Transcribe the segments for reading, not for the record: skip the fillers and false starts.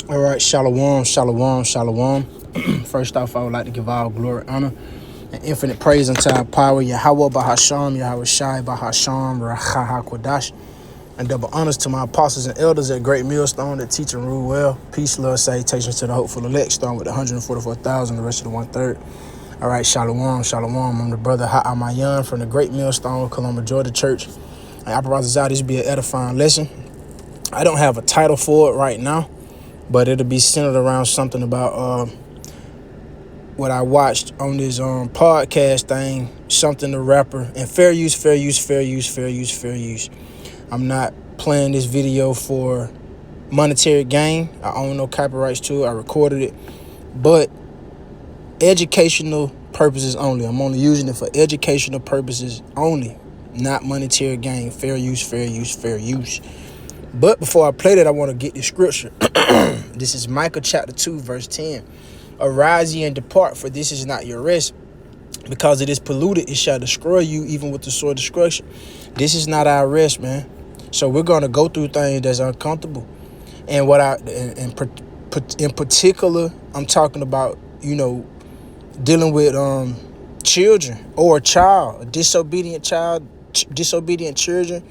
All right, shalom, shalom, shalom. First off, I would like to give all glory, honor, and infinite praise unto our power, Yahweh Bahasham, Yahweh Shai Bahasham, Raha Kodash, and double honors to my apostles and elders at Great Millstone that teach and rule well. Peace, love, salutations to the hopeful elect, starting with the 144,000, the rest of the 1/3. All right, shalom, shalom. I'm the brother Ha'amayan from the Great Millstone, Columbia, Georgia Church. And I promise this be an edifying lesson. I don't have a title for it right now, but it'll be centered around something about what I watched on this podcast thing, something the rapper, and fair use, fair use, fair use, fair use, fair use. I'm not playing this video for monetary gain. I own no copyrights to it. I recorded it, but educational purposes only. I'm only using it for educational purposes only, not monetary gain. Fair use, fair use, fair use. But before I play that, I want to get the scripture. This is Micah chapter 2, verse 10. Arise ye and depart, for this is not your rest. Because it is polluted, it shall destroy you, even with the sword of destruction. This is not our rest, man. So we're going to go through things that's uncomfortable. And in particular, I'm talking about, dealing with children or a child, a disobedient child, disobedient children.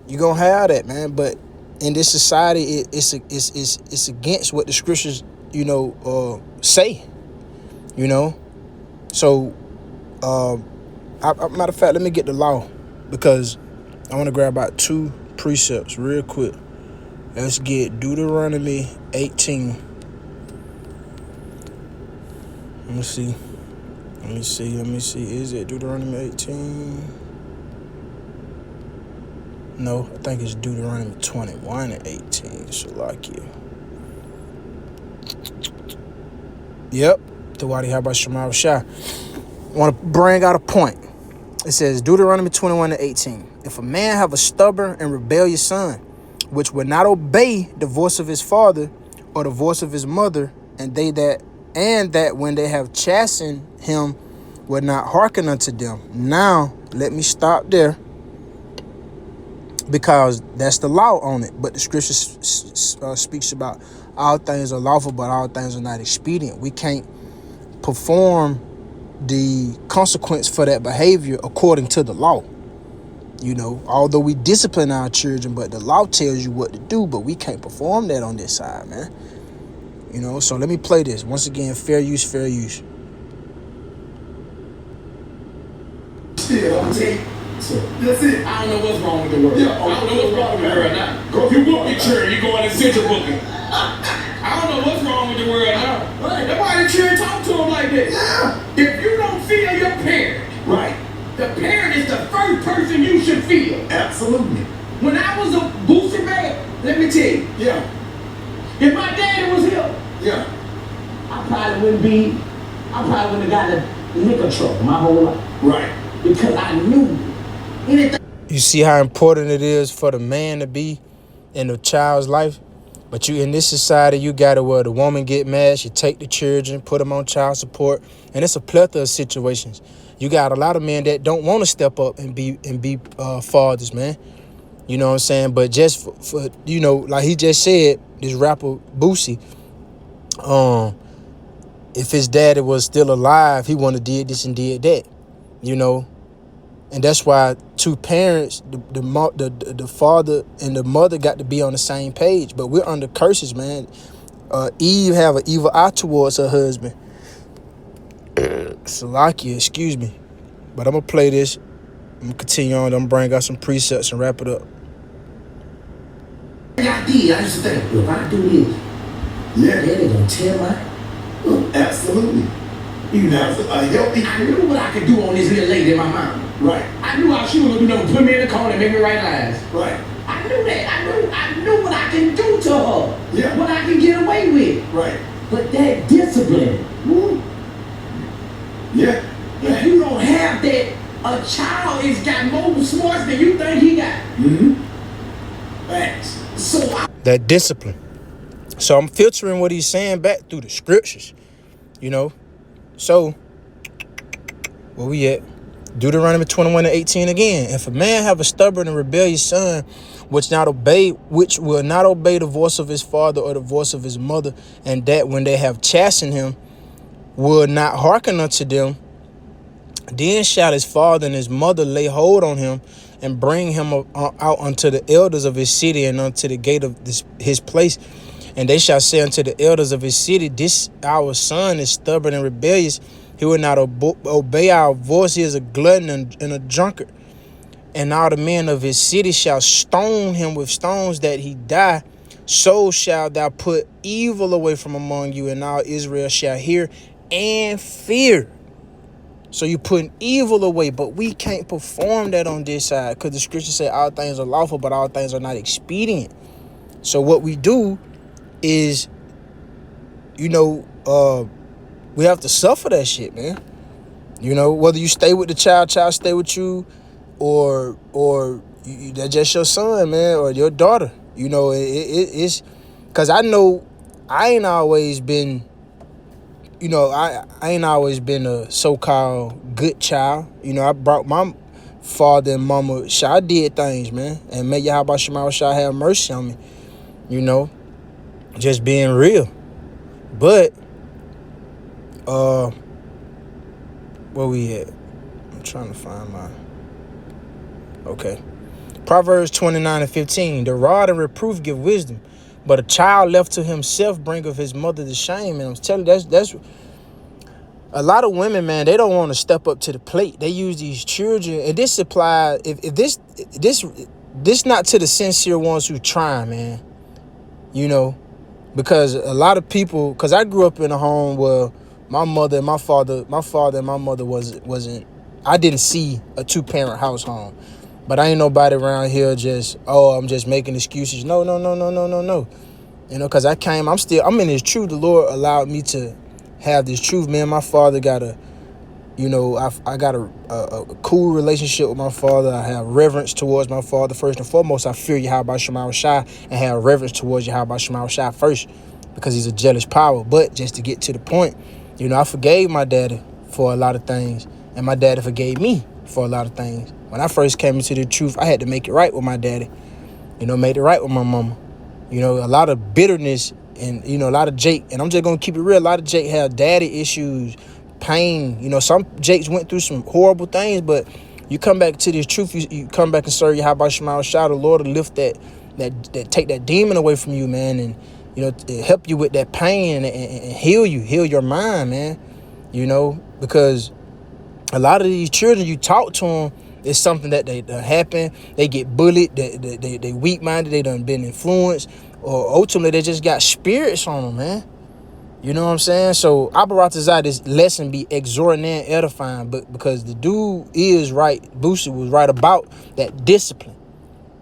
You're going to have that, man. But in this society, it's against what the scriptures, say, So, matter of fact, let me get the law, because I want to grab about 2 precepts real quick. Let's get Deuteronomy 18. Let me see. Is it Deuteronomy 18? No, I think it's Deuteronomy 21 and 18. Salakia. Yep. Tawadi Haba Shema Shah. I want to bring out a point. It says Deuteronomy 21 and 18. If a man have a stubborn and rebellious son, which will not obey the voice of his father or the voice of his mother, and that when they have chastened him will not hearken unto them. Now, let me stop there, because that's the law on it. But the scripture speaks about all things are lawful, but all things are not expedient. We can't perform the consequence for that behavior according to the law. Although we discipline our children, but the law tells you what to do, but we can't perform that on this side, man. So let me play this. Once again, fair use, fair use. Still, I'm saying, that's it. I don't know what's wrong with the world. Yeah, I don't know what's wrong with the world now. You book your church, you going to central booking. I don't know what's wrong with the world now. Right. That's why the children talk to them like that. Yeah. If you don't feel your parent, right, the parent is the first person you should feel. Absolutely. When I was a booster man, let me tell you. Yeah. If my daddy was here, yeah, I probably wouldn't have got a liquor truck my whole life. Right. Because I knew anything. You see how important it is for the man to be in the child's life? But in this society, you got to where the woman get mad, she take the children, put them on child support, and it's a plethora of situations. You got a lot of men that don't want to step up and be fathers, man. You know what I'm saying? But just for like he just said, this rapper Boosie, if his daddy was still alive, he wouldn't have did this and did that, And that's why 2 parents, the father and the mother, got to be on the same page. But we're under curses, man. Eve have an evil eye towards her husband. Salakia, excuse me. But I'm going to play this. I'm going to continue on. I'm going to bring out some precepts and wrap it up. I used to think, if I do this, yeah, they're going to tell my... Absolutely. I knew what I could do on this little lady in my mom. Right. I knew how she was going to put me in the corner and make me write lines. Right. I knew that. I knew what I can do to her. Yeah. What I can get away with. Right. But that discipline. Woo. Yeah. If you don't have that, a child has got more smarts than you think he got. Mm-hmm. Facts. That discipline. So I'm filtering what he's saying back through the scriptures, So, where we at? Deuteronomy 21 and 18 again. If a man have a stubborn and rebellious son, which will not obey the voice of his father or the voice of his mother, and that when they have chastened him, will not hearken unto them. Then shall his father and his mother lay hold on him, and bring him out unto the elders of his city, and unto the gate of his place. And they shall say unto the elders of his city, this our son is stubborn and rebellious. He will not obey our voice. He is a glutton and a drunkard. And all the men of his city shall stone him with stones that he die. So shall thou put evil away from among you, and all Israel shall hear and fear. So you putting evil away, but we can't perform that on this side, because the scripture say all things are lawful, but all things are not expedient. So what we do is, we have to suffer that shit, man. Whether you stay with the child stay with you, or that's just your son, man, or your daughter. It's because I know I ain't always been. I ain't always been a so-called good child. I brought my father and mama. I did things, man. And may Yahweh Shema Shai have mercy on me. Just being real. But, where we at? I'm trying to find my... Okay. Proverbs 29:15. The rod and reproof give wisdom, but a child left to himself bringeth his mother to shame. And I'm telling you, that's a lot of women, man. They don't want to step up to the plate. They use these children, and this applies. If this not to the sincere ones who try, man. Because a lot of people. Because I grew up in a home where my father and my mother wasn't. I didn't see a 2-parent household. But I ain't nobody around here I'm just making excuses. No. Because I'm in this truth. The Lord allowed me to have this truth. Man, my father got I got a cool relationship with my father. I have reverence towards my father. First and foremost, I fear Yahweh Shema Shai and have reverence towards Yahweh Shema Shai first, because he's a jealous power. But just to get to the point, I forgave my daddy for a lot of things, and my daddy forgave me for a lot of things. When I first came into the truth, I had to make it right with my daddy. Made it right with my mama. A lot of bitterness and, a lot of Jake, and I'm just going to keep it real, a lot of Jake have daddy issues, pain. Some Jakes went through some horrible things, but you come back to this truth, you come back and serve Yahweh Shema Shai, the Lord will lift that take that demon away from you, man, and, help you with that pain and heal your mind, man. Because a lot of these children, you talk to them, it's something that they happen. They get bullied. They weak-minded. They done been influenced. Or ultimately, they just got spirits on them, man. You know what I'm saying? So, Abaratazai, this lesson be exhorting and edifying. But because the dude is right, Boosie was right about that discipline.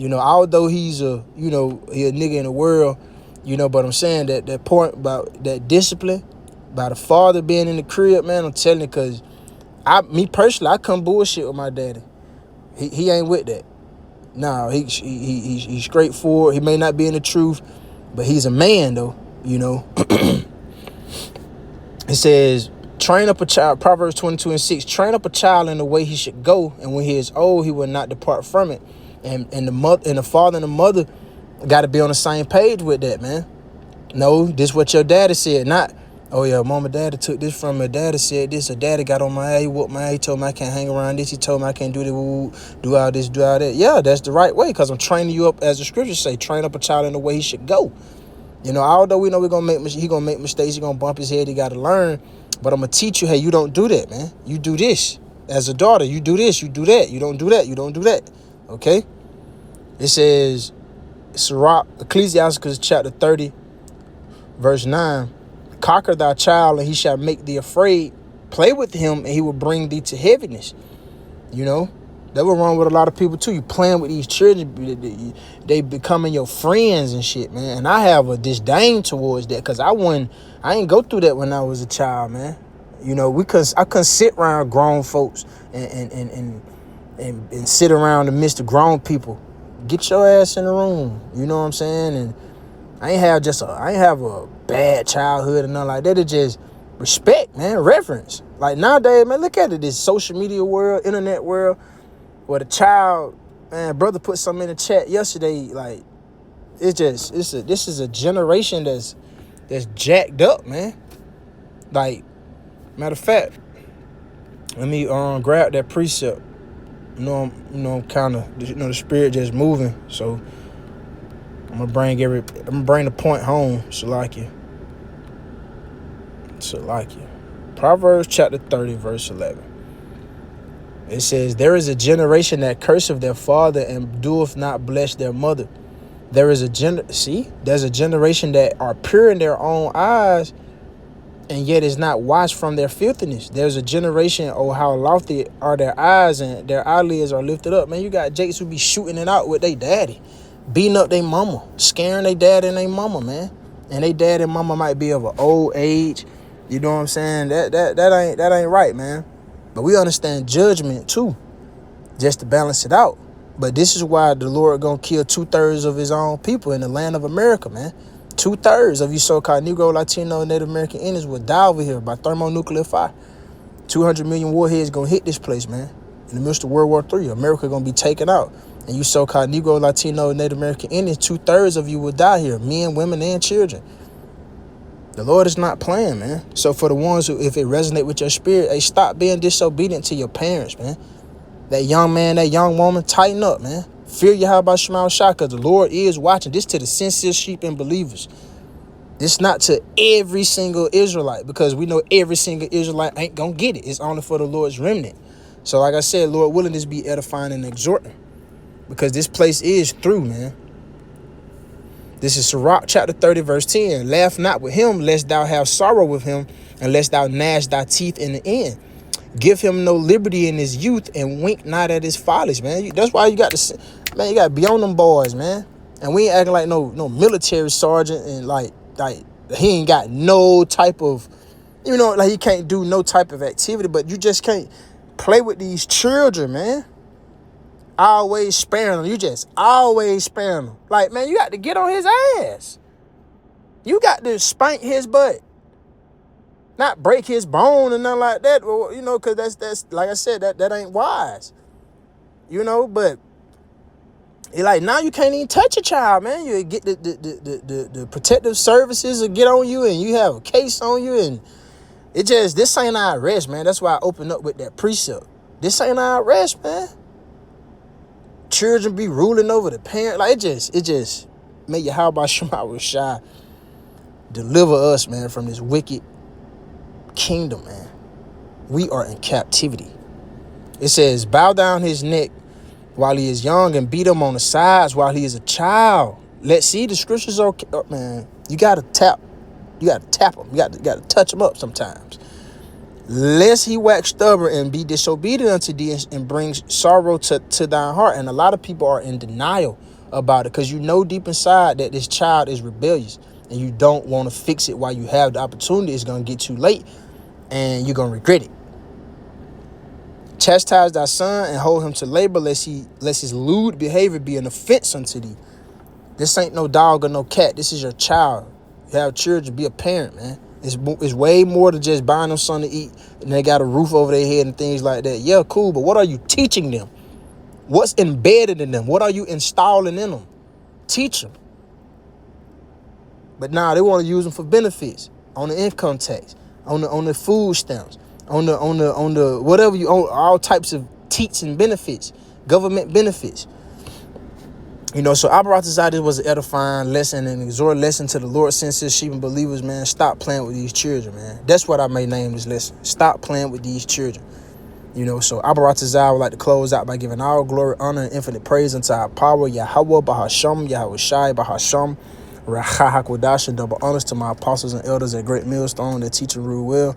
Although he's he a nigga in the world, but I'm saying that point about that discipline, about the father being in the crib, man, I'm telling you, because me personally, I come bullshit with my daddy. He ain't with that. No, he's straightforward. He may not be in the truth, but he's a man, though. It says, train up a child, Proverbs 22:6, train up a child in the way he should go, and when he is old, he will not depart from it. And the father and the mother got to be on the same page with that, man. No, this what your daddy said, not, oh yeah, mama, daddy took this from me. Daddy said this, or daddy got on my ass, he whooped my ass, he told me I can't hang around this, he told me I can't do this, do all this, do all that. Yeah, that's the right way, because I'm training you up, as the scriptures say, train up a child in the way he should go. Although we know he gonna make mistakes, he gonna bump his head, he gotta learn, but I'm gonna teach you, hey, you don't do that, man. You do this. As a daughter, you do this, you do that. You don't do that, you don't do that. Okay? It says, Sirach, Ecclesiastes chapter 30, verse 9, conquer thy child, and he shall make thee afraid. Play with him, and he will bring thee to heaviness. That was wrong with a lot of people too. You playing with these children, they becoming your friends and shit, man. And I have a disdain towards that, because I ain't go through that when I was a child, man. I couldn't sit around grown folks and sit around amidst the grown people. Get your ass in the room. You know what I'm saying? And I ain't have a bad childhood and nothing like that. It's just respect, man, reverence. Like nowadays, man, look at it, this social media world, internet world, where the child Man, brother put something in the chat yesterday. Like, this is a generation that's jacked up, man. Like, matter of fact, let me grab that precept. Kind of, the spirit just moving. So I'm gonna bring the point home. Salakia. Proverbs chapter 30, verse 11. It says, there is a generation that curseth their father and doeth not bless their mother. There's a generation that are pure in their own eyes, and yet is not washed from their filthiness. There's a generation, oh, how lofty are their eyes, and their eyelids are lifted up. Man, you got Jakes who be shooting it out with their daddy, beating up their mama, scaring their dad and their mama, man. And they dad and mama might be of an old age. You know what I'm saying? That ain't right, man. But we understand judgment too, just to balance it out. But this is why the Lord gonna kill 2/3 of his own people in the land of America, man. 2/3 of you so-called Negro, Latino, and Native American Indians will die over here by thermonuclear fire. 200 million warheads gonna hit this place, man. In the midst of World War III, America gonna be taken out. And you so-called Negro, Latino, and Native American Indians, 2/3 of you will die here. Men, women, and children. The Lord is not playing, man. So for the ones who, if it resonate with your spirit, hey, stop being disobedient to your parents, man. That young man, that young woman, tighten up, man. Fear Yahweh Shema Shah, because the Lord is watching. This to the sincere sheep and believers. This not to every single Israelite, because we know every single Israelite ain't gonna get it. It's only for the Lord's remnant. So like I said, Lord willing, this be edifying and exhorting, because this place is through, man. This is Sirach chapter 30, verse 10. Laugh not with him, lest thou have sorrow with him, and lest thou gnash thy teeth in the end. Give him no liberty in his youth, and wink not at his follies, man. That's why you got to, man, you got to be on them boys, man. And we ain't acting like no military sergeant, and like he ain't got no type of, like he can't do no type of activity, but you just can't play with these children, man. Always sparing them. You just always sparing them. Like, man, you got to get on his ass. You got to spank his butt. Not break his bone and nothing like that, because that's like I said, that ain't wise. But like now you can't even touch a child, man. You get the protective services will get on you, and you have a case on you, and this ain't our rest, man. That's why I opened up with that precept. This ain't our rest, man. Children be ruling over the parent. Like it just may Yahweh Shema Shah deliver us, man, from this wicked kingdom, man. We are in captivity. It says, bow down his neck while he is young, and beat him on the sides while he is a child. Let's see, the scriptures are, man. You gotta tap him. You gotta touch him up sometimes. Lest he wax stubborn and be disobedient unto thee, and bring sorrow to thine heart. And a lot of people are in denial about it, because deep inside that this child is rebellious, and you don't want to fix it while you have the opportunity. It's going to get too late, and you're going to regret it. Chastise thy son and hold him to labor, lest his lewd behavior be an offense unto thee. This ain't no dog or no cat. This is your child. You have children, be a parent, man. It's way more than just buying them something to eat and they got a roof over their head and things like that. Yeah, cool, but what are you teaching them? What's embedded in them? What are you installing in them? Teach them. But now they want to use them for benefits on the income tax, on the food stamps, on the whatever all types of teaching benefits, government benefits. So I brought this out. This was an edifying lesson and exhort lesson to the Lord, sincere sheep and believers, man. Stop playing with these children, man. That's what I may name this lesson. Stop playing with these children. So I brought this out. I would like to close out by giving all glory, honor, and infinite praise unto our power, Yahweh Bahasham, Yahweh Shai Bahasham, Racha HaKodash, and double honors to my apostles and elders at Great Millstone that teach and rule well.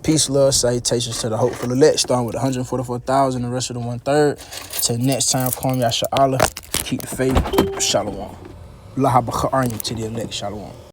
Peace, love, salutations to the hopeful elect, starting with 144,000, the rest of the 1/3. Till next time, Kwam Yasha Allah. Keep the faith. Shalom. Laha B'cha'arnim to the elect. Shalom.